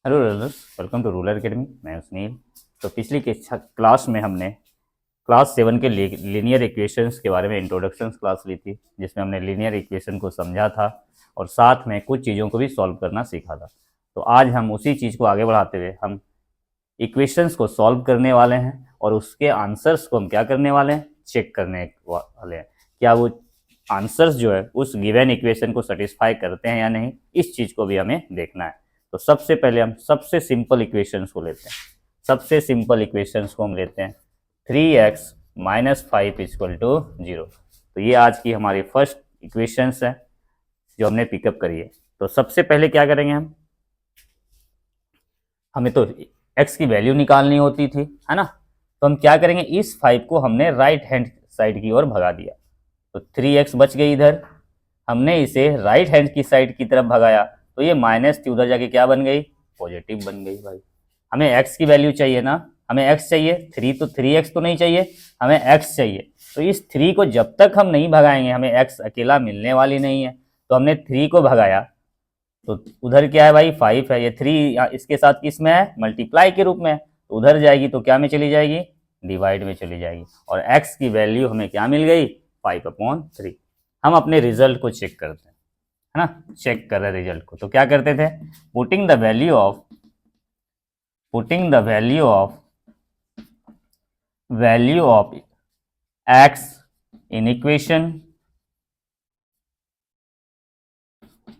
Hello learners, welcome to Rural Academy. मैं हूं सुनील। तो पिछली क्लास में हमने क्लास 7 के लीनियर इक्वेशंस के बारे में इंट्रोडक्शन क्लास ली थी, जिसमें हमने लीनियर इक्वेशन को समझा था और साथ में कुछ चीज़ों को भी सॉल्व करना सीखा था। तो आज हम उसी चीज़ को आगे बढ़ाते हुए हम इक्वेशंस को सॉल्व करने वाले हैं और उसके आंसर्स को हम क्या करने वाले हैं, चेक करने वाले हैं क्या वो आंसर्स जो है उस गिवन इक्वेशन को सेटिस्फाई करते हैं या नहीं। इस चीज़ को भी हमें देखना है। तो सबसे पहले हम सबसे सिंपल इक्वेशंस को लेते हैं। सबसे सिंपल इक्वेशंस को हम लेते हैं 3x माइनस 5 इक्वल टू 0। तो ये आज की हमारी फर्स्ट इक्वेशंस है जो हमने पिकअप करी है। तो सबसे पहले क्या करेंगे, हमें तो x की वैल्यू निकालनी होती थी, है ना। तो हम क्या करेंगे, इस 5 को हमने राइट हैंड साइड की ओर भगा दिया, तो 3x बच गई इधर। हमने इसे राइट हैंड की साइड की तरफ भगाया तो ये माइनस थी, उधर जाके क्या बन गई, पॉजिटिव बन गई भाई। हमें x की वैल्यू चाहिए ना, हमें x चाहिए, 3x तो नहीं चाहिए, हमें x चाहिए। तो इस 3 को जब तक हम नहीं भगाएंगे हमें x अकेला मिलने वाली नहीं है। तो हमने 3 को भगाया तो उधर क्या है भाई, 5 है। ये 3 इसके साथ किस में है, मल्टीप्लाई के रूप में है। तो उधर जाएगी तो क्या में चली जाएगी, डिवाइड में चली जाएगी। और x की वैल्यू हमें क्या मिल गई, 5/3। हम अपने रिजल्ट को चेक करते हैं, है ना। चेक कर रहे रिजल्ट को, तो क्या करते थे, putting the value of x in equation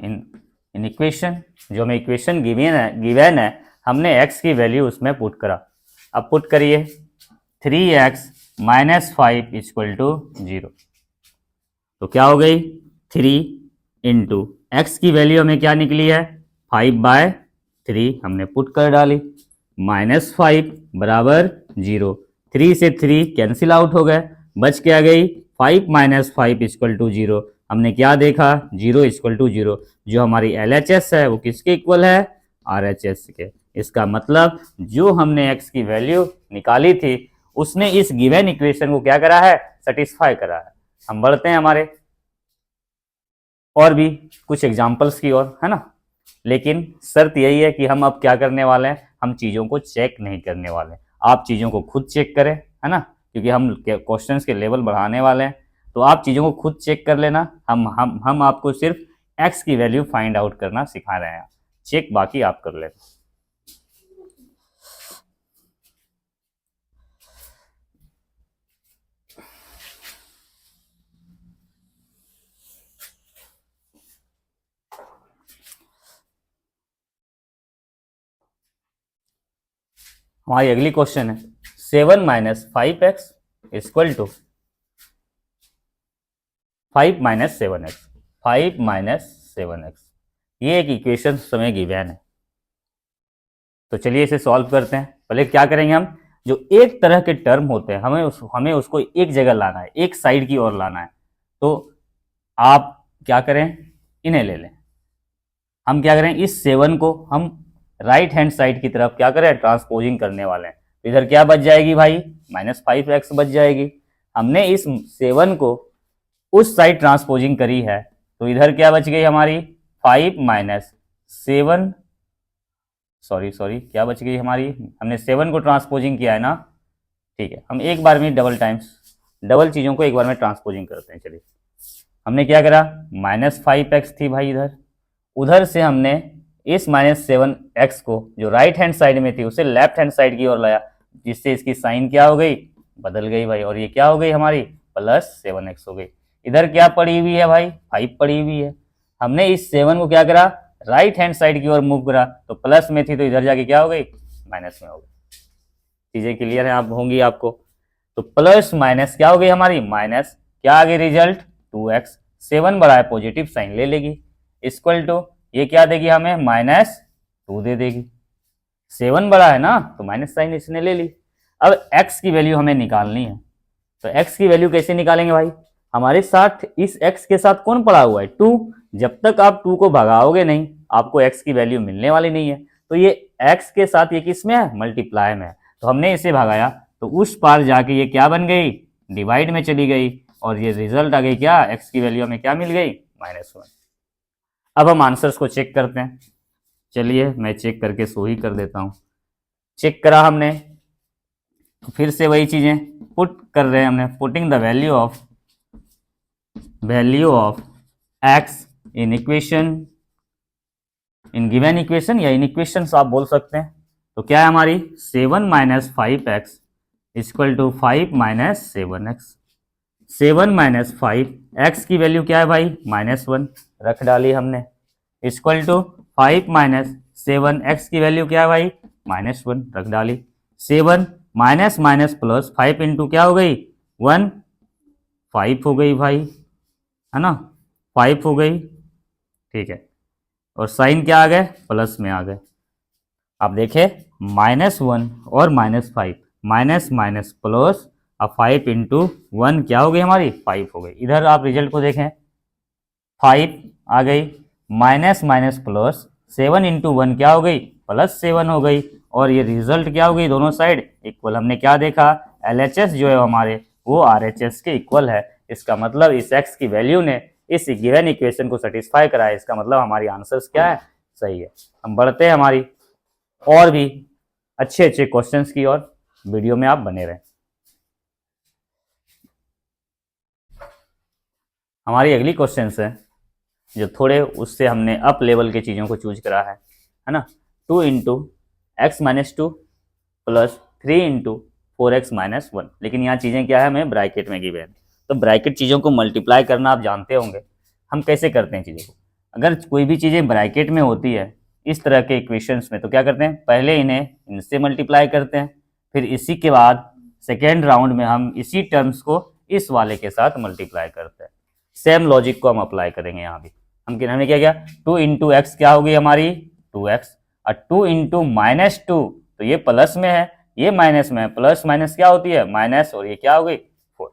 in equation जो हमें इक्वेशन गिवन है हमने x की वैल्यू उसमें पुट करा। अब पुट करिए 3x माइनस 5 इक्वल टू 0। तो क्या हो गई, 3 इंटू एक्स की वैल्यू हमें क्या निकली है, 5/3 हमने पुट कर डाली, माइनस 5 बराबर 0। 3 से 3 कैंसिल आउट हो गए, बच क्या गई 5 माइनस 5 इक्वल टू 0। हमने क्या देखा, 0 इक्वल टू 0। जो हमारी LHS है वो किसके इक्वल है, RHS के। इसका मतलब जो हमने x की वैल्यू निकाली थी उसने इस गिवन इक्वेशन को क्या करा है, सेटिस्फाई करा है। हम बढ़ते हैं हमारे और भी कुछ एग्जाम्पल्स की ओर, है ना। लेकिन शर्त यही है कि हम अब क्या करने वाले हैं, हम चीज़ों को चेक नहीं करने वाले। आप चीज़ों को खुद चेक करें, है ना, क्योंकि हम क्वेश्चंस के लेवल बढ़ाने वाले हैं। तो आप चीज़ों को खुद चेक कर लेना। हम आपको सिर्फ x की वैल्यू फाइंड आउट करना सिखा रहे हैं, चेक बाकी आप कर लेना। हमारी अगली क्वेश्चन है 7 minus 5x equal to 5 minus 7x। 5 minus 7x ये एक इक्वेशन समय गिवन है। तो चलिए इसे सॉल्व करते हैं। पहले क्या करेंगे, हम जो एक तरह के टर्म होते हैं हमें उसको एक जगह लाना है, एक साइड की ओर लाना है। तो आप क्या करें, इन्हें ले लें। हम क्या करें, इस 7 को हम राइट हैंड साइड की तरफ क्या करें, ट्रांसपोजिंग करने वाले हैं। तो इधर क्या बच जाएगी भाई, -5x बच जाएगी। हमने इस 7 को उस साइड ट्रांसपोजिंग करी है तो इधर क्या बच गई हमारी, 5 माइनस 7, सॉरी क्या बच गई हमारी, हमने 7 को ट्रांसपोजिंग किया है ना। ठीक है, हम एक बार में डबल चीज़ों को एक बार में ट्रांसपोजिंग करते हैं। चलिए हमने क्या करा, -5x थी भाई इधर, उधर से हमने इस -7x को जो राइट हैंड साइड में थी उसे लेफ्ट हैंड साइड की ओर लाया, जिससे इसकी साइन क्या हो गई, बदल गई भाई। और ये क्या हो गई हमारी, +7x हो गई। इधर क्या पड़ी हुई है भाई, 5 पड़ी हुई है। हमने इस 7 को क्या करा, राइट हैंड साइड की ओर मूव करा, तो प्लस में थी तो इधर जाके क्या हो गई, माइनस में हो गई। चीजें क्लियर है आप होंगी आपको। तो प्लस माइनस क्या हो गई हमारी, माइनस, क्या आ गई रिजल्ट, 2x। 7 बड़ा है, पॉजिटिव साइन ले लेगी, इक्वल टू ये क्या देगी हमें, -2 दे देगी। 7 बड़ा है ना तो माइनस साइन इसने ले ली। अब x की वैल्यू हमें निकालनी है। तो x की वैल्यू कैसे निकालेंगे भाई, हमारे साथ इस x के साथ कौन पड़ा हुआ है, 2। जब तक आप 2 को भगाओगे नहीं आपको x की वैल्यू मिलने वाली नहीं है। तो ये x के साथ ये किस में है, मल्टीप्लाई में है। तो हमने इसे भगाया तो उस पार जाके ये क्या बन गई, डिवाइड में चली गई, और ये रिजल्ट आ गई क्या, x की वैल्यू हमें क्या मिल गई, -1। अब हम आंसर्स को चेक करते हैं। चलिए मैं चेक करके सो ही कर देता हूँ। चेक करा हमने, तो फिर से वही चीज़ें पुट कर रहे हैं हमने, putting the value of x in equation, in given equation या इन इक्वेशंस आप बोल सकते हैं। तो क्या है हमारी 7 minus 5x equal to 5 minus 7x। 7 minus 5x की वैल्यू क्या है भाई -1 रख डाली हमने, इक्वल टू 5 माइनस 7x की वैल्यू क्या है भाई -1 रख डाली। 7 माइनस माइनस प्लस 5 इंटू क्या हो गई 1, 5 हो गई भाई, है ना, 5 हो गई, ठीक है। और साइन क्या आ गए प्लस में आ गए। आप देखें -1 और -5, माइनस माइनस प्लस, अब 5 इंटू 1 क्या हो गई हमारी 5 हो गई। इधर आप रिजल्ट को देखें 5 आ गई, माइनस माइनस प्लस 7 इंटू 1 क्या हो गई +7 हो गई, और ये रिजल्ट क्या हो गई दोनों साइड इक्वल। हमने क्या देखा LHS जो है हमारे वो RHS के इक्वल है। इसका मतलब इस x की वैल्यू ने इस गिवन इक्वेशन को सेटिस्फाई करा है। इसका मतलब हमारी आंसर्स क्या है सही है। हम बढ़ते हैं हमारी और भी अच्छे अच्छे क्वेश्चंस की और वीडियो में आप बने रहें। हमारी अगली क्वेश्चंस है जो थोड़े उससे हमने अप लेवल के चीज़ों को चूज करा है ना। 2 into x minus 2 plus 3 into 4x minus 1, लेकिन यहाँ चीज़ें क्या है हमें ब्रैकेट में गिवन है। तो ब्रैकेट चीज़ों को मल्टीप्लाई करना आप जानते होंगे। हम कैसे करते हैं चीज़ों को, अगर कोई भी चीज़ें ब्रैकेट में होती है इस तरह के इक्वेशंस में, तो क्या करते हैं पहले इन्हें इनसे मल्टीप्लाई करते हैं, फिर इसी के बाद सेकेंड राउंड में हम इसी टर्म्स को इस वाले के साथ मल्टीप्लाई करते हैं। सेम लॉजिक को हम अप्लाई करेंगे यहाँ भी। हमने क्या किया 2 इंटू एक्स क्या होगी हमारी 2x, और 2 इंटू -2 तो ये प्लस में है ये माइनस में है, प्लस माइनस क्या होती है माइनस, और ये क्या हो गई 4।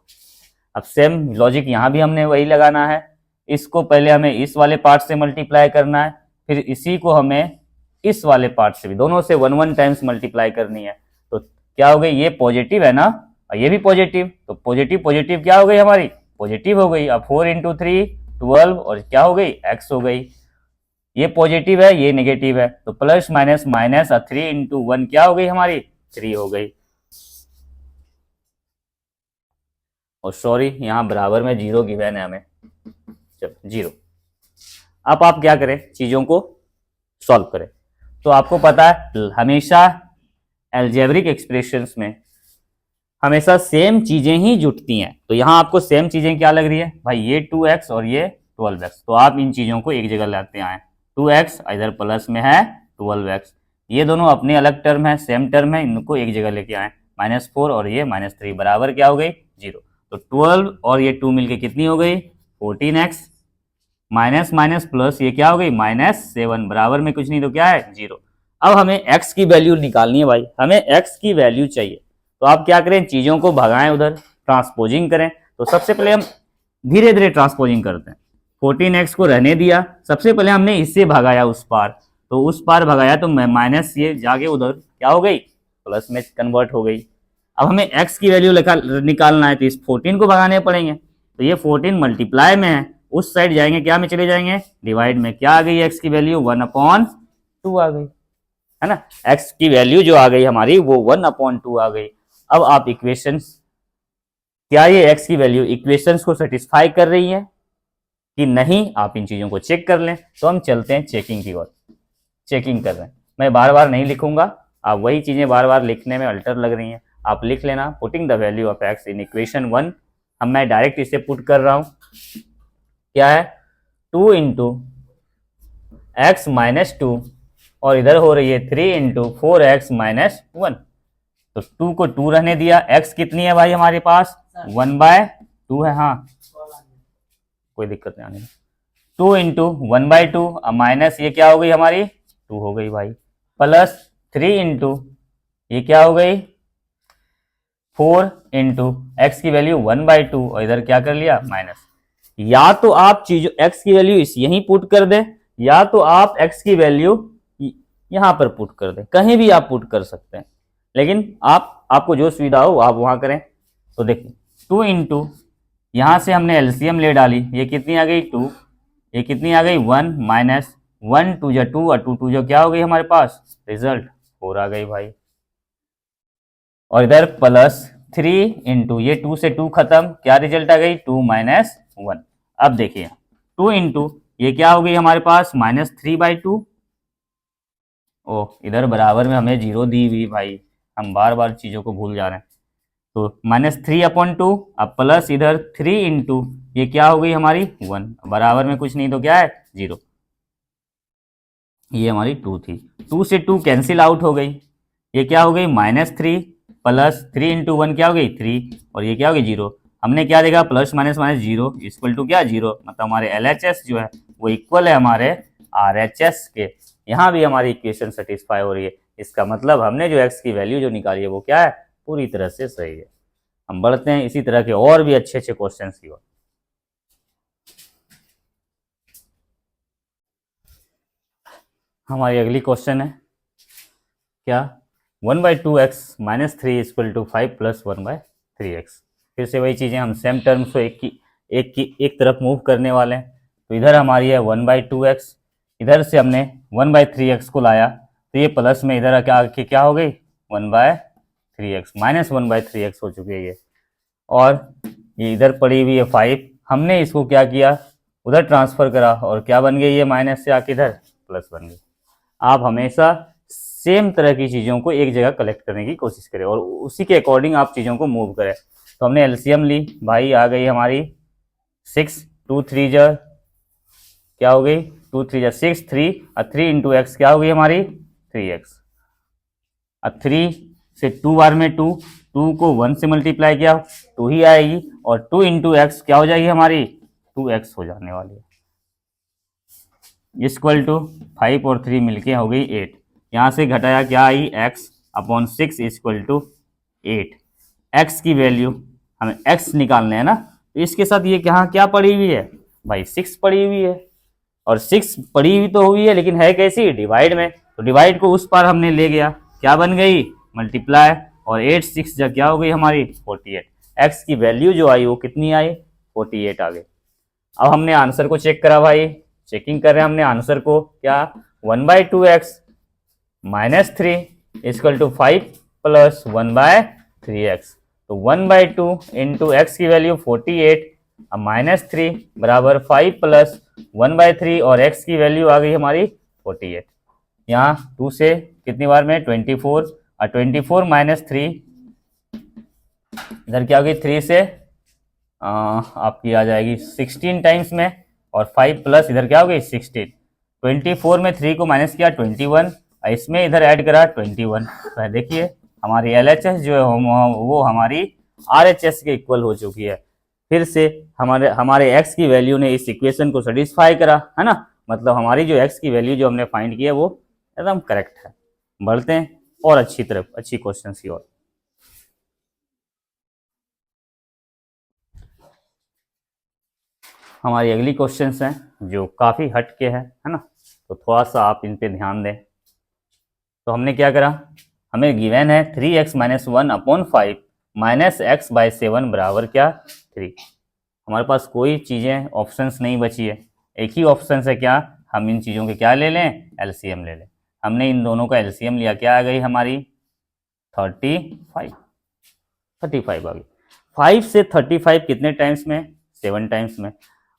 अब सेम लॉजिक यहाँ भी हमने वही लगाना है। इसको पहले हमें इस वाले पार्ट से मल्टीप्लाई करना है, फिर इसी को हमें इस वाले पार्ट से भी, दोनों से 1 टाइम्स मल्टीप्लाई करनी है। तो क्या हो गई ये पॉजिटिव है ना और ये भी पॉजिटिव, तो पॉजिटिव पॉजिटिव क्या हो गई हमारी पॉजिटिव हो गई। अब 4 इंटू 3 12 और क्या हो गई x हो गई। ये पॉजिटिव है ये नेगेटिव है, तो प्लस माइनस माइनस, और 3 इंटू 1 क्या हो गई हमारी 3 हो गई। और सॉरी यहाँ बराबर में 0 गिवन है हमें, चलो 0। अब आप क्या करें चीजों को सॉल्व करें। तो आपको पता है हमेशा एल्जेब्रिक एक्सप्रेशंस में हमेशा सेम चीजें ही जुटती हैं। तो यहाँ आपको सेम चीजें क्या लग रही है भाई, ये 2x और ये 12x, तो आप इन चीजों को एक जगह लाते आए। 2x इधर प्लस में है 12x, ये दोनों अपने अलग टर्म है सेम टर्म है, इनको एक जगह लेके आए। -4 और ये -3 बराबर क्या हो गई 0। तो 12 और ये 2 मिलके कितनी हो गई 14x, माइनस माइनस प्लस ये क्या हो गई -7 बराबर में कुछ नहीं तो क्या है 0। अब हमें x की वैल्यू निकालनी है भाई, हमें x की वैल्यू चाहिए। तो आप क्या करें चीजों को भगाएं उधर, ट्रांसपोजिंग करें। तो सबसे पहले हम धीरे धीरे ट्रांसपोजिंग करते हैं। 14x को रहने दिया, सबसे पहले हमने इससे भगाया उस पार, तो उस पार भगाया तो माइनस ये जाके उधर क्या हो गई प्लस में कन्वर्ट हो गई। अब हमें x की वैल्यू निकालना है, तो इस 14 को भगाने पड़ेंगे। तो ये 14 मल्टीप्लाई में है, उस साइड जाएंगे क्या में चले जाएंगे डिवाइड में, क्या आ गई x की वैल्यू 1/2 आ गई, है ना। x की वैल्यू जो आ गई हमारी वो 1/2 आ गई। अब आप इक्वेशंस, क्या ये x की वैल्यू इक्वेशंस को सेटिस्फाई कर रही है कि नहीं, आप इन चीजों को चेक कर लें। तो हम चलते हैं चेकिंग की ओर, चेकिंग कर रहे हैं। मैं बार बार नहीं लिखूंगा, आप वही चीजें बार बार लिखने में अल्टर लग रही हैं, आप लिख लेना putting the value of x in equation 1। अब मैं डायरेक्ट इसे पुट कर रहा हूं, क्या है 2 इंटू एक्स माइनस 2 और इधर हो रही है 3 इंटू 4x माइनस 1। तो 2 को 2 रहने दिया, x कितनी है भाई हमारे पास 1/2 है, हाँ कोई दिक्कत नहीं आने। 2 इंटू 1/2 माइनस ये क्या हो गई हमारी 2 हो गई भाई, प्लस 3 इंटू ये क्या हो गई 4 इंटू एक्स की वैल्यू 1/2 और इधर क्या कर लिया माइनस। या तो आप चीजों x की वैल्यू यहीं पुट कर दे, या तो आप x की वैल्यू यहां पर पुट कर दे, कहीं भी आप पुट कर सकते हैं, लेकिन आपको जो सुविधा हो आप वहां करें। तो देखिए 2 इंटू यहां से हमने एलसीएम ले डाली, ये कितनी आ गई 2, ये कितनी आ गई 1 माइनस 1 2 जा 2 और 2 2 जो क्या हो गई हमारे पास, रिजल्ट 4 आ गई भाई। और इधर प्लस 3 इंटू, ये 2 से 2 खत्म, क्या रिजल्ट आ गई, 2 माइनस 1। अब देखिए 2 इंटू ये क्या हो गई हमारे पास, -3/2। ओ इधर बराबर में हमें जीरो दी हुई भाई, हम बार बार चीजों को भूल जा रहे हैं। तो -3/2, अब प्लस इधर 3 इंटू ये क्या हो गई हमारी 1, बराबर में कुछ नहीं तो क्या है, 0। ये हमारी 2 थी, 2 से 2 कैंसिल आउट हो गई, ये क्या हो गई -3 प्लस 3 इंटू 1 क्या हो गई 3, और ये क्या हो गई 0। हमने क्या देखा, plus minus minus 0 equal to क्या, 0। मतलब हमारे LHS जो है वो इक्वल है हमारे RHS के। यहाँ भी हमारी इक्वेशन सेटिस्फाई हो रही है, इसका मतलब हमने जो x की वैल्यू जो निकाली है वो क्या है, पूरी तरह से सही है। हम बढ़ते हैं इसी तरह के और भी अच्छे अच्छे क्वेश्चन की ओर। हमारी अगली क्वेश्चन है क्या, 1/2x - 3 इक्वल टू 5 + 1/3x। फिर से वही चीज़ें, हम सेम टर्म्स को एक तरफ मूव करने वाले हैं। तो इधर हमारी है 1/2x, इधर से हमने 1/3x को लाया, तो ये प्लस में इधर क्या हो गई 1/3x, -1/3x हो चुकी है ये। और ये इधर पड़ी हुई है 5, हमने इसको क्या किया, उधर ट्रांसफर करा, और क्या बन गई ये माइनस से आके इधर प्लस बन गई। आप हमेशा सेम तरह की चीज़ों को एक जगह कलेक्ट करने की कोशिश करें और उसी के अकॉर्डिंग आप चीज़ों को मूव करें। तो हमने एलसीएम ली भाई, आ गई हमारी 6, 2 3 जा क्या हो गई, 2 3 जा 6, 3 और 3 इंटू एक्स क्या हो गई हमारी 3x। अब 3 से 2 बार में 2 को 1 से मल्टीप्लाई किया 2 ही आएगी, और 2 इंटू एक्स क्या हो जाएगी हमारी 2x हो जाने वाली है, इक्वल टू 5 और 3 मिलके हो गई 8। यहाँ से घटाया क्या आई, x/6 इक्वल टू 8। x की वैल्यू हमें x निकालने है ना, तो इसके साथ ये क्या पड़ी हुई है भाई, 6 पड़ी हुई है। और 6 पड़ी हुई तो हुई है, लेकिन है कैसी, डिवाइड में। तो डिवाइड को उस पार हमने ले गया, क्या बन गई मल्टीप्लाई, और 8 6 जब क्या हो गई हमारी 48। x की वैल्यू जो आई वो कितनी आई, 48 आ गई। अब हमने आंसर को चेक करा भाई, चेकिंग कर रहे हैं हमने आंसर को, क्या 1/2x - 3 इक्वल टू 5 + 1/3x। तो 1/2 इंटू एक्स की वैल्यू 48, अब -3 बराबर 5 + 1/3, और x की वैल्यू आ गई हमारी 48। यहाँ 2 से कितनी बार में 24, और 24 - 3 इधर क्या होगी 3 से आपकी आ जाएगी 16 टाइम्स में, और 5 प्लस इधर क्या हो गई 16। 24 में 3 को माइनस किया 21, इसमें इधर ऐड करा 21। तो देखिए हमारी LHS जो है वो हमारी RHS के इक्वल हो चुकी है। फिर से हमारे x की वैल्यू ने इस इक्वेशन को सेटिस्फाई करा, है ना, मतलब हमारी जो x की वैल्यू जो हमने फाइंड की है वो एकदम करेक्ट है। बढ़ते हैं और अच्छी क्वेश्चन की ओर। हमारी अगली क्वेश्चंस हैं जो काफ़ी हट के है ना, तो थोड़ा सा आप इन पे ध्यान दें। तो हमने क्या करा, हमें गिवन है 3x - 1/5 - x/7 बराबर क्या 3। हमारे पास कोई चीज़ें ऑप्शंस नहीं बची है, एक ही ऑप्शन है क्या, हम इन चीज़ों के क्या ले लें, एलसीएम ले लें। हमने इन दोनों का एलसीएम लिया, क्या आ गई हमारी 35 आ गई। 5 से 35 कितने टाइम्स में, 7 टाइम्स में।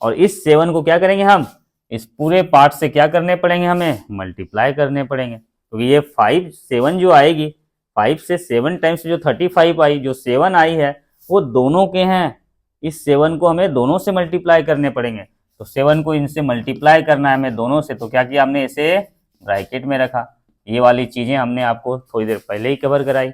और इस 7 को क्या करेंगे हम, इस पूरे पार्ट से क्या करने पड़ेंगे, हमें मल्टीप्लाई करने पड़ेंगे। तो ये 5 7 जो आएगी, 5 से 7 टाइम्स जो 35 आई, जो 7 आई है वो दोनों के हैं, इस 7 को हमें दोनों से मल्टीप्लाई करने पड़ेंगे। तो 7 को इनसे मल्टीप्लाई करना है हमें दोनों से, तो क्या किया हमने, इसे ब्रैकेट में रखा। ये वाली चीजें हमने आपको थोड़ी देर पहले ही कवर कराई।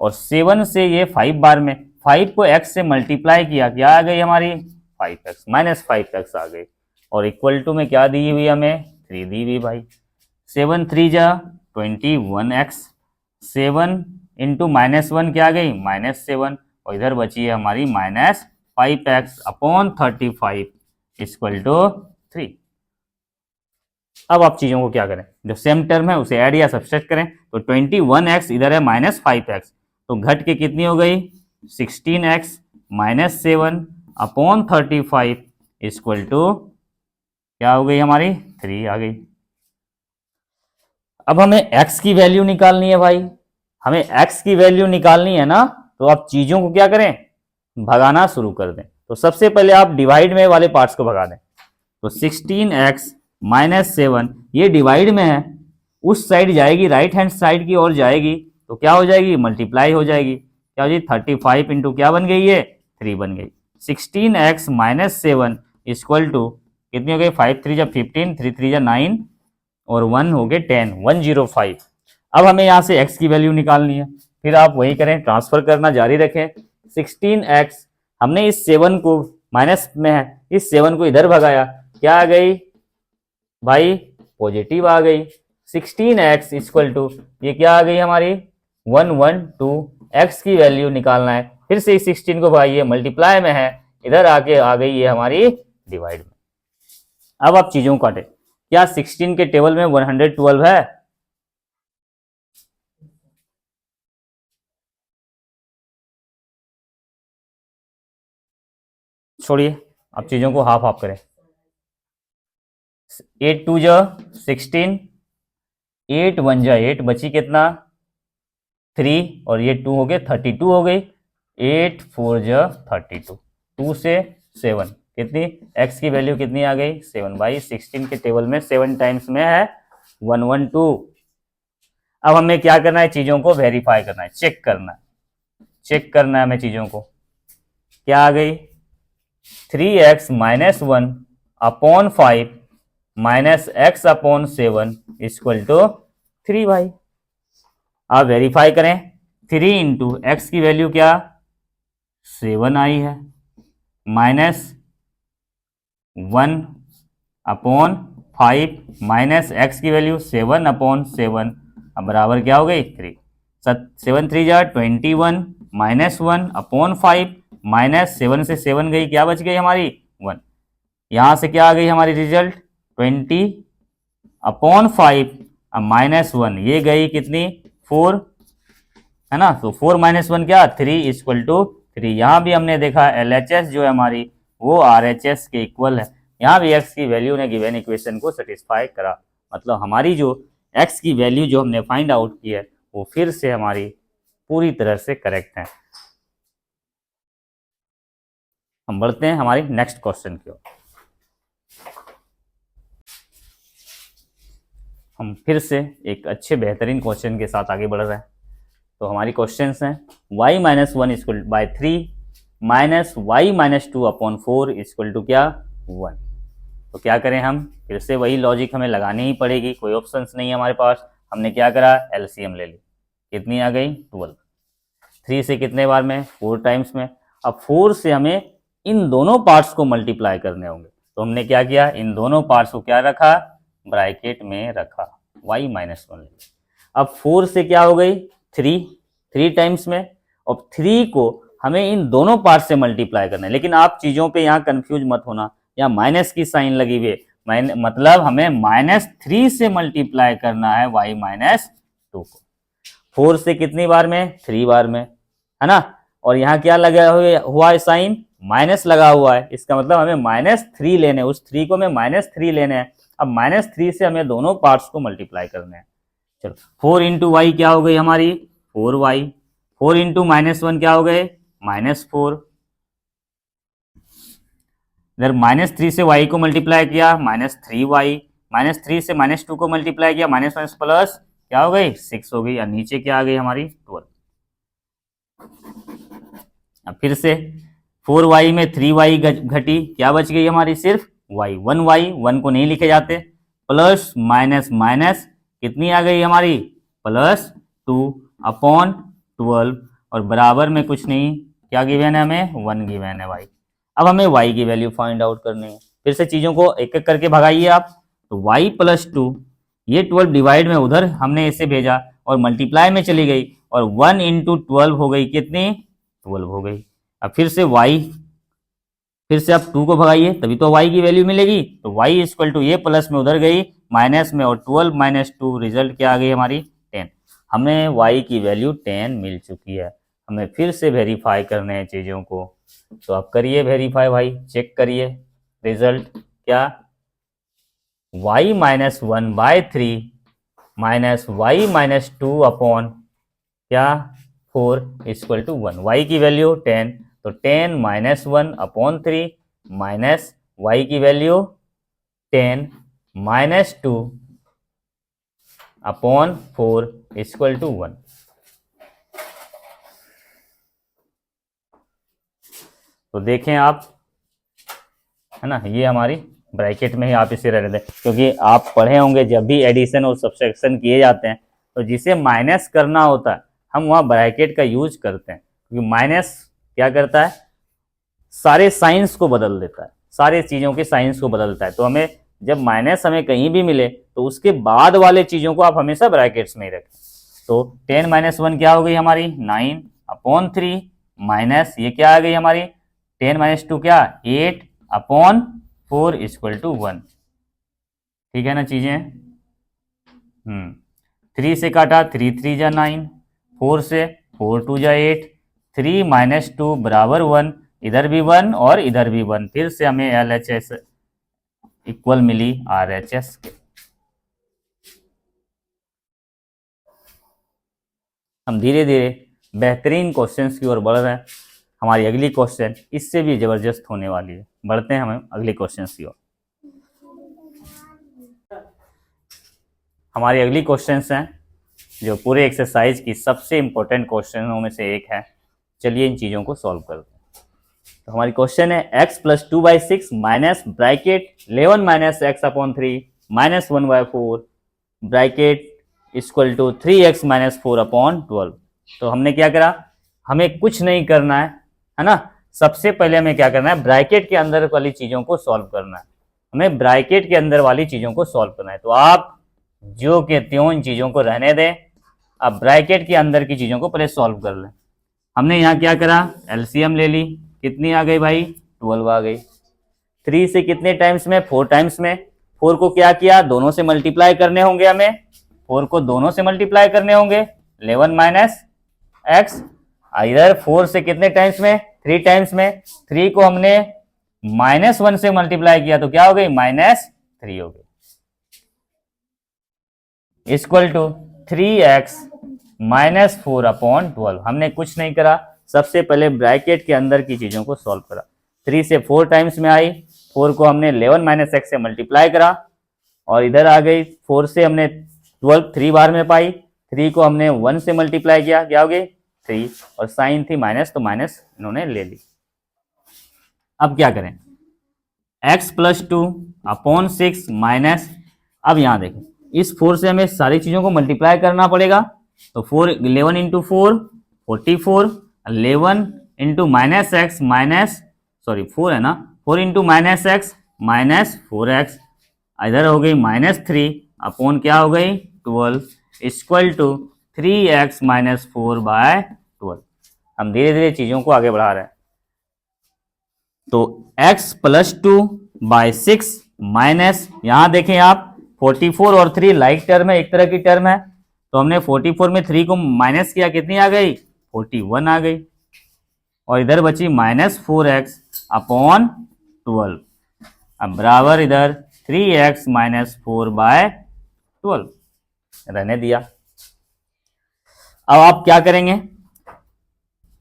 और 7 से ये 5 बार में 5 को x से मल्टीप्लाई किया, क्या आ गई हमारी 5x -5x आ गई। और इक्वल टू में क्या दी हुई हमें 3 दी हुई भाई। 7 3 जा 21x, 7 इंटू -1 क्या आ गई -7, और इधर बची है हमारी -5x/35 इक्वल टू 3। अब आप चीजों को क्या करें, जो सेम टर्म है उसे ऐड या सब्सट्रैक्ट करें। तो 21x इधर है -5x, तो घट के कितनी हो गई 16x - 7/35 इक्वल टू क्या हो गई हमारी 3 आ गई। अब हमें x की वैल्यू निकालनी है भाई, हमें x की वैल्यू निकालनी है ना, तो आप चीजों को क्या करें, भगाना शुरू कर दें। तो सबसे पहले आप डिवाइड में वाले पार्ट्स को भगा दें। तो 16x माइनस 7 ये डिवाइड में है, उस साइड जाएगी, राइट हैंड साइड की ओर जाएगी, तो क्या हो जाएगी, मल्टीप्लाई हो जाएगी। क्या हो जाएगी, 35 इंटू क्या बन गई है, 3 बन गई। 16x माइनस 7 इक्वल टू कितनी हो गई, 5 3 जा 15, 3 3 जा 9 और 1 हो गए 10, 105। अब हमें यहाँ से x की वैल्यू निकालनी है, फिर आप वही करें, ट्रांसफर करना जारी रखें। 16x हमने इस 7 को माइनस में है, इस 7 को इधर भगाया, क्या आ गई भाई, पॉजिटिव आ गई। 16x इक्वल टू ये क्या आ गई हमारी 112, x की वैल्यू निकालना है, फिर से इस 16 को भगाइए, मल्टीप्लाई में है, इधर आके आ गई ये हमारी डिवाइड में। अब आप चीजों को काटे, क्या 16 के टेबल में 112 है, छोड़िए, आप चीजों को हाफ हाफ करें। 8 2 जा 16, 8 1 जा 8, बची कितना 3 और ये 2 हो गए 32 हो गई। 8 4 जा 32, 2 से 7 कितनी, x की वैल्यू कितनी आ गई 7 भाई। 16 के टेबल में 7 टाइम्स में है 112। अब हमें क्या करना है, चीजों को वेरीफाई करना है, चेक करना है, चेक करना है हमें चीजों को। क्या आ गई 3x minus 1 upon 5 minus x upon 7 equal to 3 भाई। आप वेरीफाई करें, 3 इंटू एक्स की वैल्यू क्या 7 आई है, माइनस 1 अपॉन 5 माइनस एक्स की वैल्यू 7 अपॉन 7, अब बराबर क्या हो गई 3। 7 3 जा 21 माइनस 1 अपॉन 5 माइनस 7 से 7 गई, क्या बच गई हमारी 1। यहां से क्या आ गई हमारी रिजल्ट 20 अपॉन 5 माइनस 1, ये गई कितनी 4 है ना। तो 4 माइनस 1 क्या 3 इक्वल टू 3। यहां भी हमने देखा LHS जो है हमारी वो RHS के इक्वल है। यहाँ भी x की वैल्यू ने गिवन इक्वेशन को सेटिस्फाई करा, मतलब हमारी जो x की वैल्यू जो हमने फाइंड आउट की है वो फिर से हमारी पूरी तरह से करेक्ट है। हम बढ़ते हैं हमारी नेक्स्ट क्वेश्चन की ओर। हम फिर से एक अच्छे बेहतरीन क्वेश्चन के साथ आगे बढ़ रहे हैं। तो हमारी क्वेश्चंस हैं y minus 1 equal by 3 minus y minus 2 upon 4 equal to क्या 1। तो क्या करें, हम फिर से वही लॉजिक हमें लगानी ही पड़ेगी, कोई ऑप्शंस नहीं है हमारे पास। हमने क्या करा, एलसीएम ले ली, कितनी आ गई 12। 3 से कितने बार में 4 टाइम्स में। अब 4 से हमें इन दोनों पार्ट्स को मल्टीप्लाई करने होंगे, तो हमने क्या किया, इन दोनों पार्ट्स को क्या रखा, ब्रैकेट में रखा, y माइनस 1। अब 4 से क्या हो गई 3 टाइम्स में, और 3 को हमें इन दोनों पार्ट से मल्टीप्लाई करना है। लेकिन आप चीजों पे यहाँ कंफ्यूज मत होना, यहाँ माइनस की साइन लगी हुई है, मतलब हमें -3 से मल्टीप्लाई करना है y माइनस 2 को। 4 से कितनी बार में 3 बार में, है ना। और यहाँ क्या लगा हुआ है साइन, माइनस लगा हुआ है, इसका मतलब हमें -3 लेने, उस 3 को हमें -3 लेने हैं। अब -3 से हमें दोनों पार्ट्स को मल्टीप्लाई करने हैं। चलो 4 इंटू वाई क्या हो गई हमारी 4y, 4 इंटू -1 क्या हो गए -4। इधर -3 से y को मल्टीप्लाई किया -3y, -3 से -2 को मल्टीप्लाई किया माइनस प्लस क्या हो गई 6 हो गई, और नीचे क्या आ गई हमारी 12। अब फिर से 4y में 3y घटी, क्या बच गई हमारी सिर्फ y, 1 को नहीं लिखे जाते, प्लस माइनस माइनस कितनी आ गई हमारी +2 अपॉन 12, और बराबर में कुछ नहीं, क्या गिवन है हमें 1 गिवन है भाई। अब हमें y की वैल्यू फाइंड आउट करनी है, फिर से चीजों को एक एक करके भगाइए आप। तो y + 2, ये 12 डिवाइड में उधर हमने इसे भेजा और मल्टीप्लाई में चली गई, और 1 इंटू 12 हो गई कितनी 12 हो गई। अब फिर से y, फिर से आप 2 को भगाइए तभी तो y की वैल्यू मिलेगी। तो y इक्वल टू ये प्लस में उधर गई माइनस में, और 12 माइनस 2 रिजल्ट क्या आ गई हमारी 10। हमें y की वैल्यू 10 मिल चुकी है। हमें फिर से वेरीफाई करने हैं चीज़ों को, तो आप करिए वेरीफाई भाई, चेक करिए रिजल्ट क्या, y -1/3 minus y minus 2 upon क्या 4 इक्वल टू 1। वाई की वैल्यू 10, तो 10 माइनस 1 अपॉन 3 माइनस वाई की value 10 minus 2 upon 4 equal to 1। तो देखें आप, है ना, ये हमारी ब्रैकेट में ही आप इसे रख दें, क्योंकि आप पढ़े होंगे जब भी एडिशन और सब्सट्रैक्शन किए जाते हैं तो जिसे माइनस करना होता है हम वहाँ ब्रैकेट का यूज करते हैं, क्योंकि माइनस क्या करता है, सारे साइंस को बदल देता है, सारे चीज़ों के साइंस को बदलता है। तो हमें जब माइनस हमें कहीं भी मिले तो उसके बाद वाले चीज़ों को आप हमेशा ब्रैकेट्स में ही रखें। तो 10 माइनस 1 क्या हो गई हमारी 9 अपॉन 3 माइनस ये क्या आ गई हमारी 10 माइनस 2 क्या 8 अपॉन 4 इक्वल टू 1। ठीक है ना चीजें। 3 से काटा 3 3 जा 9, 4 से 4 2 जा 8, 3 माइनस 2 बराबर 1, इधर भी 1 और इधर भी 1, फिर से हमें LHS इक्वल मिली RHS के। हम धीरे धीरे बेहतरीन क्वेश्चंस की ओर बढ़ रहे हैं। हमारी अगली क्वेश्चन इससे भी जबरदस्त होने वाली है। बढ़ते हैं हम अगले क्वेश्चंस की ओर। हमारी अगली क्वेश्चंस हैं जो पूरे एक्सरसाइज की सबसे इंपॉर्टेंट क्वेश्चनों में से एक है। चलिए इन चीज़ों को सॉल्व करते हैं। तो हमारी क्वेश्चन है x plus 2/6 minus bracket 11 minus x upon 3 minus 1/4 bracket equal to 3x minus 4 upon 12। तो हमने क्या करा, हमें कुछ नहीं करना है ना। सबसे पहले हमें क्या करना है, ब्रैकेट के अंदर वाली चीज़ों को सॉल्व करना है। हमें ब्रैकेट के अंदर वाली चीज़ों को सॉल्व करना है। तो आप जो के त्यों इन चीज़ों को रहने दें, अब ब्रैकेट के अंदर की चीज़ों को पहले सॉल्व कर लें। हमने यहाँ क्या करा, एलसीएम ले ली, कितनी आ गई भाई 12 आ गई। 3 से कितने टाइम्स में 4 टाइम्स में, 4 को क्या किया दोनों से मल्टीप्लाई करने होंगे, हमें 4 को दोनों से मल्टीप्लाई करने होंगे 11 माइनस एक्स। इधर 4 से कितने टाइम्स में 3 टाइम्स में, 3 को हमने -1 से मल्टीप्लाई किया तो क्या हो गई -3 हो गई equal to 3x minus 4 upon 12। हमने कुछ नहीं करा, सबसे पहले ब्रैकेट के अंदर की चीज़ों को सॉल्व करा। 3 से 4 टाइम्स में आई, 4 को हमने 11 माइनस एक्स से मल्टीप्लाई करा और इधर आ गई 4 से हमने 12 3 बार में पाई, 3 को हमने 1 से मल्टीप्लाई किया, क्या हो गई 3 और साइन थी माइनस तो माइनस इन्होंने ले ली। अब क्या करें, x प्लस 2 अपॉन 6 माइनस, अब यहाँ देखें इस 4 से हमें सारी चीज़ों को मल्टीप्लाई करना पड़ेगा। तो 11 into 4 44, 11 into minus x minus 4 है ना, 4 into minus x minus 4x, इधर हो गई -3 अपॉन क्या हो गई 12 इक्वल टू 3x माइनस 4/12। हम धीरे धीरे चीज़ों को आगे बढ़ा रहे हैं। तो x प्लस 2/6 माइनस, यहाँ देखें आप 44 और 3 लाइक टर्म है, एक तरह की टर्म है, तो हमने 44 में 3 को माइनस किया, कितनी आ गई 41 आ गई और इधर बची -4x अपॉन 12। अब बराबर इधर 3x माइनस 4/12 रहने दिया। अब आप क्या करेंगे,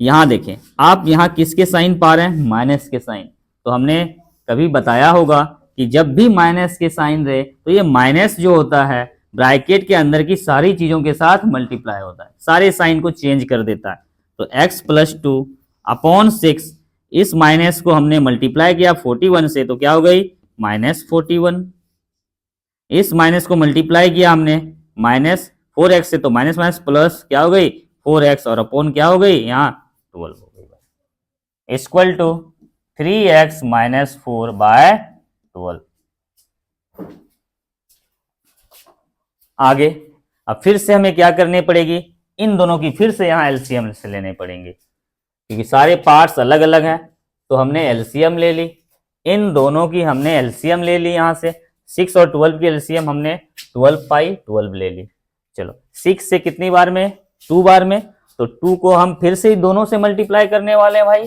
यहां देखें आप यहां किसके साइन पा रहे हैं, माइनस के साइन। तो हमने कभी बताया होगा कि जब भी माइनस के साइन रहे तो ये माइनस जो होता है ब्रैकेट के अंदर की सारी चीजों के साथ मल्टीप्लाई होता है, सारे साइन को चेंज कर देता है। तो x प्लस 2 अपॉन 6, इस माइनस को हमने मल्टीप्लाई किया 41 से तो क्या हो गई -41, इस माइनस को मल्टीप्लाई किया हमने -4x से तो माइनस माइनस प्लस क्या हो गई 4x और अपॉन क्या हो गई यहाँ 12 हो गई इक्वल टू 3x माइनस 4/12। आगे अब फिर से हमें क्या करनी पड़ेगी, इन दोनों की फिर से यहाँ एलसीएम से लेने पड़ेंगे, क्योंकि सारे पार्ट्स अलग अलग हैं। तो हमने एलसीएम ले ली, इन दोनों की हमने एलसीएम ले ली, यहाँ से 6 और 12 की एलसीएम हमने 12/12 ले ली। चलो 6 से कितनी बार में 2 बार में, तो 2 को हम फिर से दोनों से मल्टीप्लाई करने वाले हैं भाई,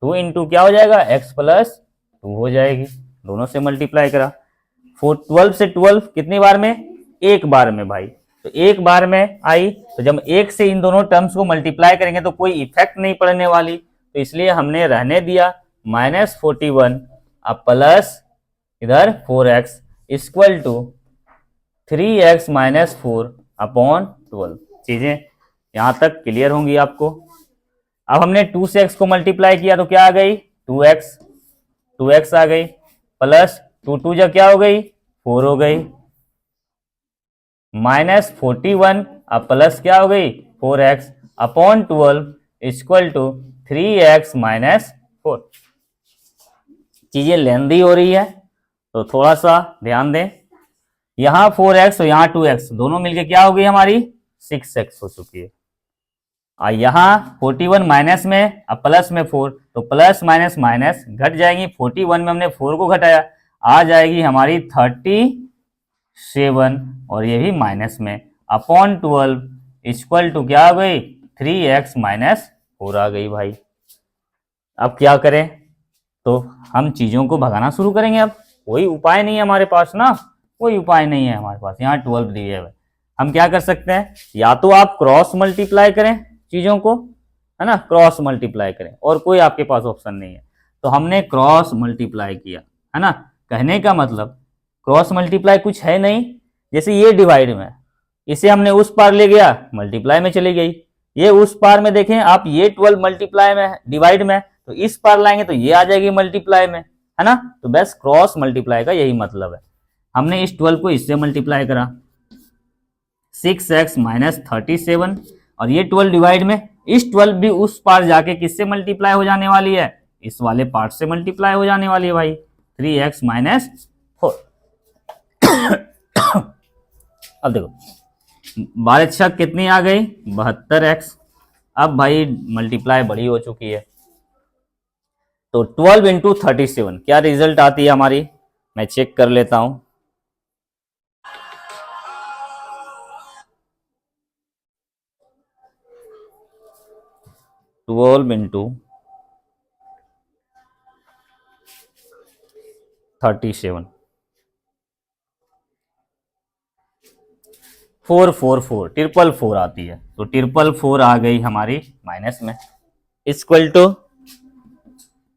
2 इंटू क्या हो जाएगा x प्लस 2 हो जाएगी, दोनों से मल्टीप्लाई करा। 12 से 12 कितनी बार में, एक बार में भाई, तो एक बार में आई, तो जब एक से इन दोनों टर्म्स को मल्टीप्लाई करेंगे तो कोई इफेक्ट नहीं पड़ने वाली, तो इसलिए हमने रहने दिया -41 अब प्लस इधर 4x equal to 3x minus 4/12। चीजें यहां तक क्लियर होंगी आपको। अब हमने 2 से x को मल्टीप्लाई किया तो क्या आ गई 2x आ गई, प्लस 2 जा क्या हो गई 4 हो गई, -41 अब प्लस क्या हो गई 4x/12 equal to 3x minus 4। चीजें लेंदी हो रही है तो थोड़ा सा ध्यान दें। यहां 4x और यहां 2x दोनों मिलके क्या हो गई हमारी 6x हो चुकी है। और यहां 41 माइनस में अब प्लस में 4, तो प्लस माइनस माइनस घट जाएंगी, 41 में हमने 4 को घटाया, आ जाएगी हमारी 37 और ये भी माइनस में /12 इक्वल टू क्या हो गई 3x माइनस 4 आ गई भाई। अब क्या करें, तो हम चीजों को भगाना शुरू करेंगे। अब कोई उपाय नहीं है हमारे पास ना, कोई उपाय नहीं है हमारे पास। यहाँ 12 दिए हुए, हम क्या कर सकते हैं, या तो आप क्रॉस मल्टीप्लाई करें चीजों को, है ना, क्रॉस मल्टीप्लाई करें, और कोई आपके पास ऑप्शन नहीं है। तो हमने क्रॉस मल्टीप्लाई किया, है ना। कहने का मतलब क्रॉस मल्टीप्लाई कुछ है नहीं, जैसे ये डिवाइड में, इसे हमने उस पार ले गया मल्टीप्लाई में चली गई, ये उस पार में देखें आप, ये 12 मल्टीप्लाई में डिवाइड में, तो इस पार लाएंगे तो ये आ जाएगी मल्टीप्लाई में, है ना। तो बस क्रॉस मल्टीप्लाई का यही मतलब है। हमने इस 12 को इससे मल्टीप्लाई करा 6x माइनस 37, और ये 12 डिवाइड में, इस 12 भी उस पार जाके किससे मल्टीप्लाई हो जाने वाली है, इस वाले पार्ट से मल्टीप्लाई हो जाने वाली है भाई, 3x माइनस 4। अब देखो 12 कितनी आ गई 72x। अब भाई मल्टीप्लाई बड़ी हो चुकी है, तो 12 इंटू 37 क्या रिजल्ट आती है हमारी, मैं चेक कर लेता हूं। ट्वेल्व इंटू 37 444 444 आती है, तो 444 आ गई हमारी माइनस में, इक्वल टू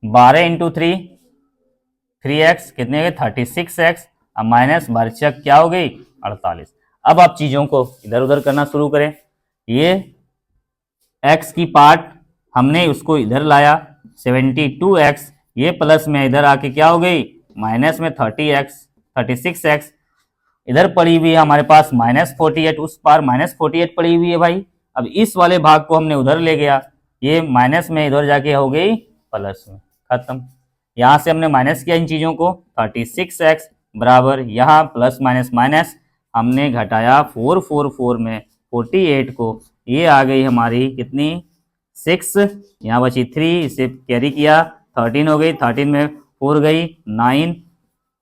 12 इंटू 3x कितने गए 36x, अब माइनस 12 क्या हो गई 48। अब आप चीजों को इधर उधर करना शुरू करें, ये x की पार्ट हमने उसको इधर लाया 72x, ये प्लस में इधर आके क्या हो गई माइनस में 36x, इधर पड़ी हुई है हमारे पास -48, उस पार -48 पड़ी हुई है भाई। अब इस वाले भाग को हमने उधर ले गया, ये माइनस में इधर जाके हो गई प्लस में, खत्म। यहां से हमने माइनस किया इन चीजों को, 36x बराबर यहाँ प्लस माइनस माइनस हमने घटाया 444 में 48 को, ये आ गई हमारी कितनी 6, यहाँ बची 3, इसे कैरी किया 13 हो गई, 13 में 4 गई 9,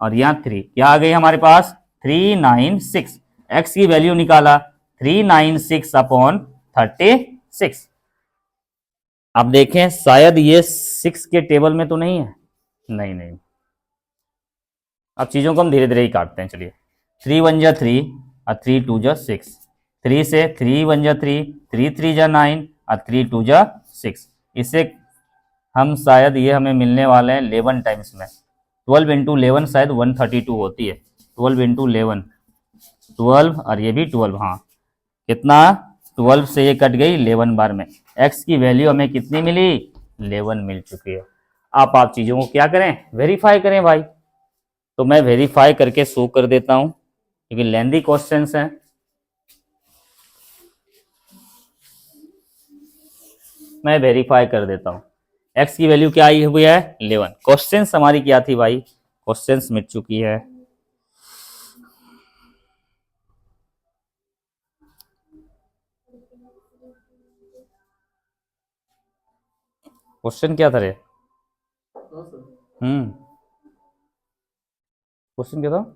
और यहाँ 3 क्या आ गई हमारे पास 396। x की वैल्यू निकाला 396/36। अब देखें शायद ये 6 के टेबल में तो नहीं है, नहीं। अब चीजों को हम धीरे धीरे ही काटते हैं, चलिए 3 1 जा 3 और 3 2 जा 6, 3 से 3 1 जा 3, 3 3 जा 9 और 3 2 जा 6, इससे हम शायद ये हमें मिलने वाले हैं 11 टाइम्स में, 12 इंटू 11 शायद 132 होती है, 12 इंटू 11 12, और ये भी 12, हाँ कितना 12 से ये कट गई 11 बार में, x की वैल्यू हमें कितनी मिली 11 मिल चुकी है। आप चीजों को क्या करें वेरीफाई करें भाई, तो मैं वेरीफाई करके शो कर देता हूं क्योंकि लेंदी क्वेश्चंस हैं। मैं वेरीफाई कर देता हूं, x की वैल्यू क्या आई हुई है 11, क्वेश्चंस हमारी क्या थी भाई, क्वेश्चंस मिट चुकी है। क्वेश्चन क्या था रे, क्वेश्चन क्या था,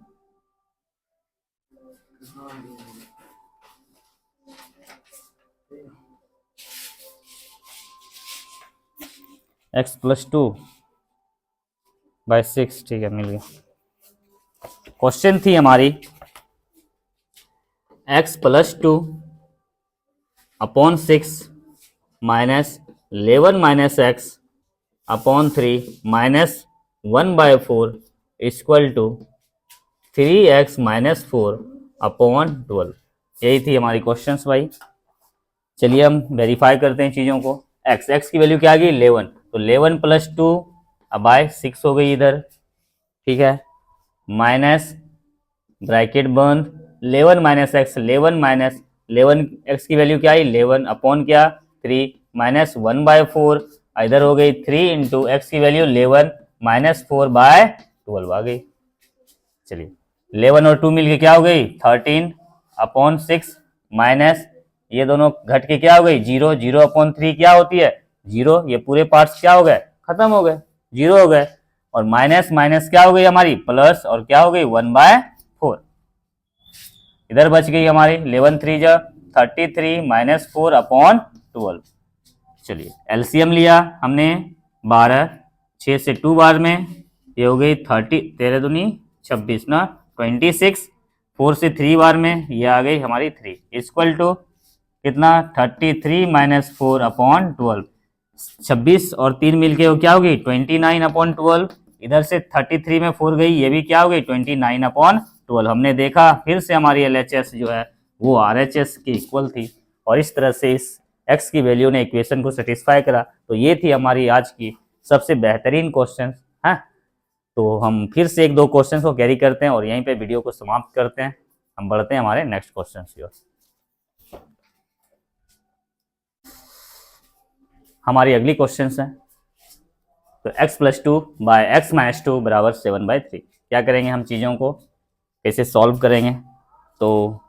x + 2/6, ठीक है मिल गया। क्वेश्चन थी हमारी x plus 2 upon 6 minus 11 minus x upon 3 minus 1/4 equal to 3x minus 4 upon 12। यही थी हमारी क्वेश्चंस भाई। चलिए हम वेरीफाई करते हैं चीज़ों को। x की वैल्यू क्या आ गई 11, तो 11 प्लस 2 बाय 6 हो गई इधर, ठीक है, माइनस ब्रैकेट बंद 11 माइनस एक्स 11 माइनस 11 एक्स की वैल्यू क्या आई 11 अपॉन क्या 3 माइनस 1/4 इधर हो गई 3 इंटू एक्स की वैल्यू 11 माइनस 4/12 आ गई। चलिए 11 और 2 मिलके क्या हो गई 13 अपॉन 6 माइनस ये दोनों घट के क्या हो गई 0 0 अपॉन 3 क्या होती है 0, ये पूरे पार्ट्स क्या हो गए खत्म हो गए 0 हो गए, और माइनस माइनस क्या हो गई हमारी प्लस और क्या हो गई 1/4 इधर बच गई हमारी 11 3 जा 33 माइनस 4 अपॉन 12। चलिए एलसीएम लिया हमने 12, 6 से 2 बार में ये हो गई 30 13 दूनी 26 ना 26, 4 से 3 बार में ये आ गई हमारी 3 इक्वल टू कितना 33 माइनस 4 अपॉन 12, 26 और 3 मिलके वो क्या होगी 29 अपॉन 12, इधर से 33 में 4 गई ये भी क्या हो गई 29 अपॉन 12। हमने देखा फिर से हमारी LHS जो है वो RHS की इक्वल थी, और इस तरह से इस x की वैल्यू ने इक्वेशन को सेटिस्फाई करा। तो ये थी हमारी आज की सबसे बेहतरीन क्वेश्चन है। तो हम फिर से एक दो क्वेश्चन को कैरी करते हैं और यहीं पे वीडियो को समाप्त करते हैं। हम बढ़ते हैं हमारे नेक्स्ट क्वेश्चन की ओर। हमारी अगली क्वेश्चन है तो x plus 2 by x minus 2 बराबर 7/3। क्या करेंगे हम चीज़ों को कैसे सॉल्व करेंगे, तो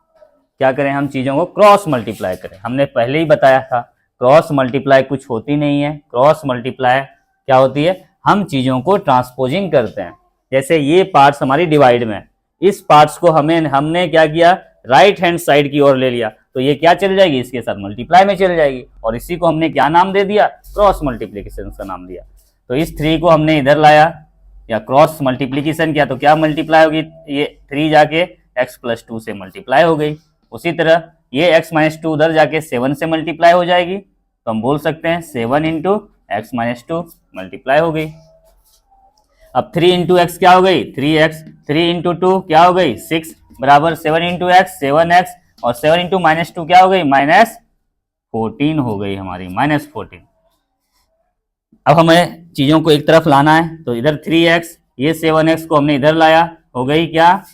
क्या करें हम चीज़ों को क्रॉस मल्टीप्लाई करें। हमने पहले ही बताया था क्रॉस मल्टीप्लाई कुछ होती नहीं है, क्रॉस मल्टीप्लाई क्या होती है हम चीज़ों को ट्रांसपोजिंग करते हैं। जैसे ये पार्ट्स हमारी डिवाइड में, इस पार्ट्स को हमने क्या किया राइट हैंड साइड की ओर ले लिया, तो ये क्या चल जाएगी इसके साथ मल्टीप्लाई में चल जाएगी, और इसी को हमने क्या नाम दे दिया क्रॉस मल्टीप्लीकेशन का नाम दिया। तो इस 3 को हमने इधर लाया या क्रॉस मल्टीप्लीकेशन किया तो क्या मल्टीप्लाई होगी ये 3 जाके x प्लस 2 से मल्टीप्लाई हो गई। उसी तरह ये x माइनस 2 उधर जाके 7 से मल्टीप्लाई हो जाएगी, तो हम बोल सकते हैं 7 इंटू एक्स माइनस 2 मल्टीप्लाई हो गई। अब 3 इंटू एक्स क्या हो गई 3x, 3 इंटू 2 क्या हो गई 6 बराबर 7 इंटू एक्स 7x, और 7 इंटू माइनस 2 क्या हो गई -14 हो गई हमारी -14। अब हमें चीजों को एक तरफ लाना है, तो इधर 3x ये 7x को हमने इधर लाया, हो गई क्या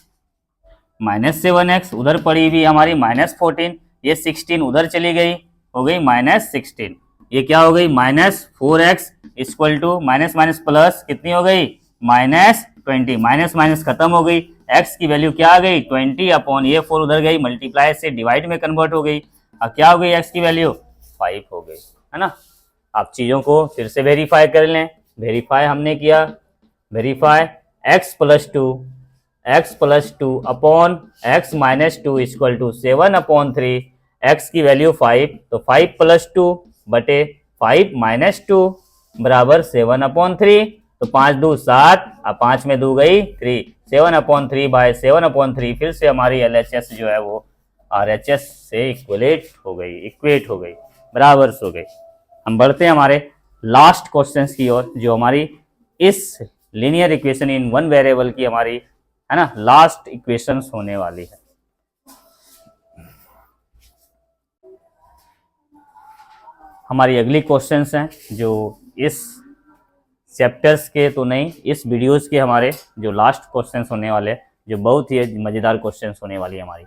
-7x, उधर पड़ी हुई हमारी -14, ये 16 उधर चली गई हो गई -16, ये क्या हो गई -4x equal to minus minus plus कितनी हो गई -20, माइनस माइनस खत्म हो गई, x की वैल्यू क्या आ गई 20 अपॉन ये 4 उधर गई मल्टीप्लाई से डिवाइड में कन्वर्ट हो गई। अब क्या हो गई x की वैल्यू 5 हो गई है ना। आप चीजों को फिर से वेरीफाई कर लें, वेरीफाई हमने किया, verify x plus 2 upon x minus 2 equal to 7 upon 3, x की वैल्यू 5, तो 5 प्लस 2 बटे 5 माइनस 2 बराबर 7 अपॉन 3, तो 5 2 7, अब 5 में 2 गई 3, 7 अपॉन 3 बाय 7 अपॉन 3, फिर से हमारी LHS जो है वो RHS से इक्वेट हो गई, बराबर हो गई। हम बढ़ते हैं हमारे लास्ट क्वेश्चन की ओर, जो हमारी इस linear equation in one variable की हमारी है ना लास्ट इक्वेशंस होने वाली है। हमारी अगली क्वेश्चंस हैं जो इस चैप्टर्स के तो नहीं, इस वीडियोस के हमारे जो लास्ट क्वेश्चंस होने वाले, जो बहुत ही मजेदार क्वेश्चंस होने वाली है हमारी।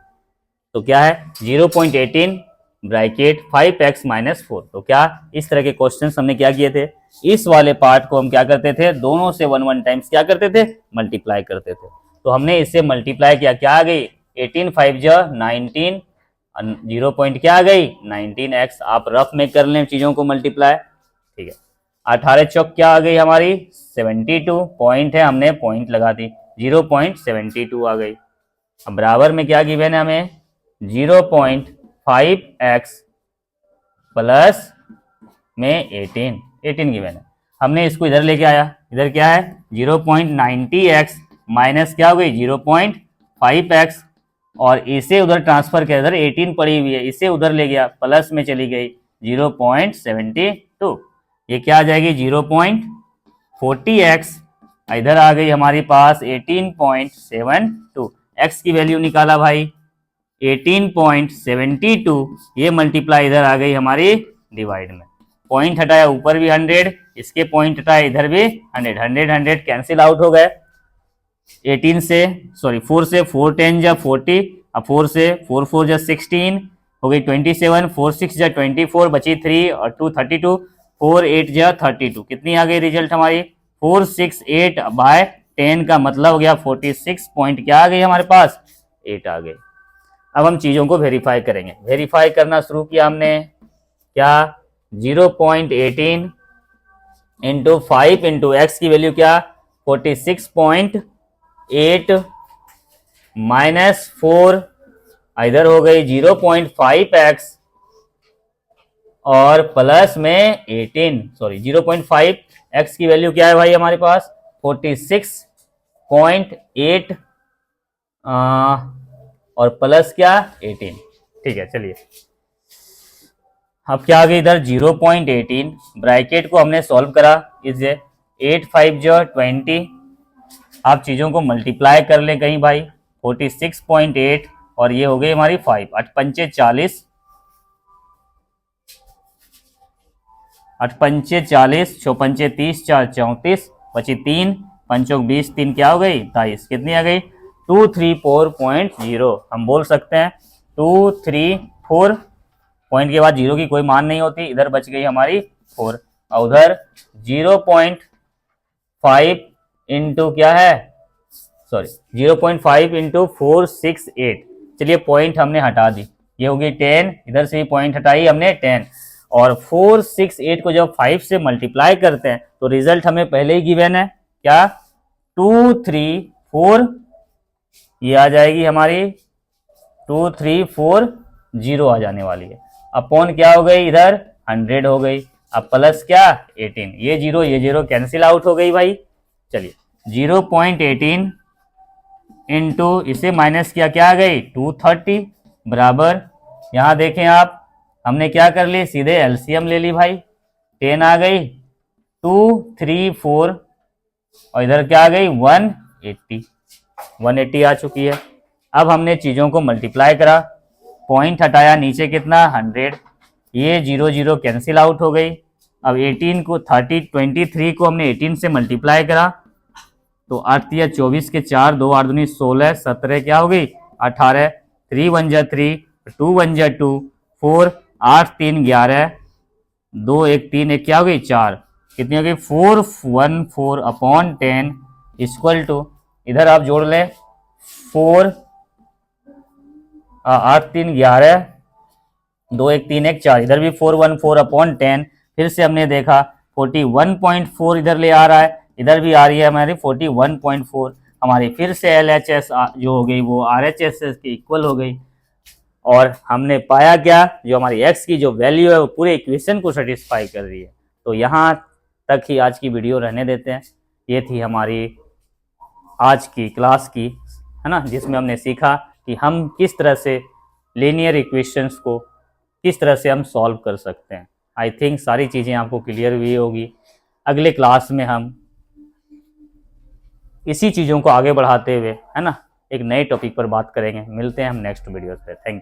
तो क्या है 0.18 ब्रैकेट 5x माइनस 4। तो क्या इस तरह के क्वेश्चंस हमने क्या किए थे, इस वाले पार्ट को हम क्या करते थे दोनों से 1 टाइम्स क्या करते थे मल्टीप्लाई करते थे। तो हमने इसे मल्टीप्लाई किया, क्या आ गई 18 5 जा 19, 0 पॉइंट क्या आ गई 19x। आप रफ में कर लें चीजों को मल्टीप्लाई, ठीक है। 18 चौक क्या आ गई हमारी 72, पॉइंट है हमने पॉइंट लगा दी 0.72 आ गई। अब बराबर में क्या गिवन है हमें 0.5x प्लस में 18 गिवन है। हमने इसको इधर लेके आया, इधर क्या है 0.90x माइनस क्या हो गई 0.5x और इसे उधर ट्रांसफर किया, इधर 18 पड़ी हुई है, इसे उधर ले गया, प्लस में चली गई 0.72, ये क्या आ जाएगी 0.40x, इधर आ गई हमारे पास 18.72, x की वैल्यू निकाला भाई 18.72, ये मल्टीप्लाई इधर आ गई हमारी डिवाइड में, पॉइंट हटाया ऊपर भी 100, इसके पॉइंट हटाया इधर भी 100, 100 100 कैंसिल आउट हो गए, 18 से सॉरी 4 से 4 10 जा 40, अब 4 से 4 4 जा 16 हो गई 27, 4 6 जा 24 बची 3 और 2 32, 4 8 जा 32, कितनी आ गई रिजल्ट हमारी 468 बाय 10 का मतलब हो गया 46 पॉइंट क्या आ गई हमारे पास 8 आ गई। अब हम चीजों को वेरीफाई करेंगे, वेरीफाई करना शुरू किया हमने, क्या 0.18 इंटू 5 इंटू एक्स की वैल्यू क्या 46.8 माइनस 4 इधर हो गई 0.5x और प्लस में 18 सॉरी 0.5x की वैल्यू क्या है भाई हमारे पास 46.8 और प्लस क्या 18, ठीक है। चलिए अब क्या आ गई इधर 0.18, ब्रैकेट को हमने सॉल्व करा, इज 8 5 जो 20, आप चीजों को मल्टीप्लाई कर लें कहीं भाई 46.8 और ये हो गई हमारी 5, 8 पंचे 40, 8 पंचे 40, 6 पंचे 30, 4 34 बची 3, 5 20, 3 क्या हो गई 23, कितनी आ गई 234.0, हम बोल सकते हैं 234 पॉइंट के बाद जीरो की कोई मान नहीं होती, इधर बच गई हमारी 4 और उधर 0.5 इंटू क्या है सॉरी 0.5 इंटू 468, चलिए पॉइंट हमने हटा दी, ये होगी 10, इधर से ही पॉइंट हटाई हमने 10 और 468 को जब 5 से मल्टीप्लाई करते हैं तो रिजल्ट हमें पहले ही गिवन है क्या 234, ये आ जाएगी हमारी 2340 आ जाने वाली है, अपॉन क्या हो गई इधर 100 हो गई, अब प्लस क्या 18, ये जीरो कैंसिल आउट हो गई भाई। चलिए 0.18 इंटू इसे माइनस किया क्या आ गई 230 बराबर, यहां देखें आप हमने क्या कर ली सीधे एलसीएम ले ली भाई, 10 आ गई 234 और इधर क्या आ गई 180 आ चुकी है। अब हमने चीजों को मल्टीप्लाई करा, पॉइंट हटाया नीचे कितना 100, ये 0 कैंसिल आउट हो गई, अब 18 को 23 को हमने 18 से मल्टीप्लाई करा तो 8 या 24 के 4, 2 8 दूनी 16, 17 क्या हो गई 18, 3 1 जा 3, 2 1 जा 2, 4 8 3 11, 2 1 3 1 क्या हो गई 4, कितनी हो गई 414 अपॉन 10 इक्वल टू, इधर आप जोड़ लें 4 8 3 11, 2 1 3 1 4, इधर भी 414 अपॉन 10, फिर से हमने देखा 41.4 इधर ले आ रहा है, इधर भी आ रही है हमारी 41.4, हमारी फिर से LHS जो हो गई वो RHS के इक्वल हो गई और हमने पाया क्या जो हमारी x की जो वैल्यू है वो पूरे इक्वेशन को सेटिस्फाई कर रही है। तो यहाँ तक ही आज की वीडियो रहने देते हैं, ये थी हमारी आज की क्लास की, है ना, जिसमें हमने सीखा कि हम किस तरह से लीनियर इक्वेशंस को किस तरह से हम सॉल्व कर सकते हैं। आई थिंक सारी चीज़ें आपको क्लियर हुई होगी। अगले क्लास में हम इसी चीज़ों को आगे बढ़ाते हुए, है ना, एक नए टॉपिक पर बात करेंगे। मिलते हैं हम नेक्स्ट वीडियो पे। Thank you.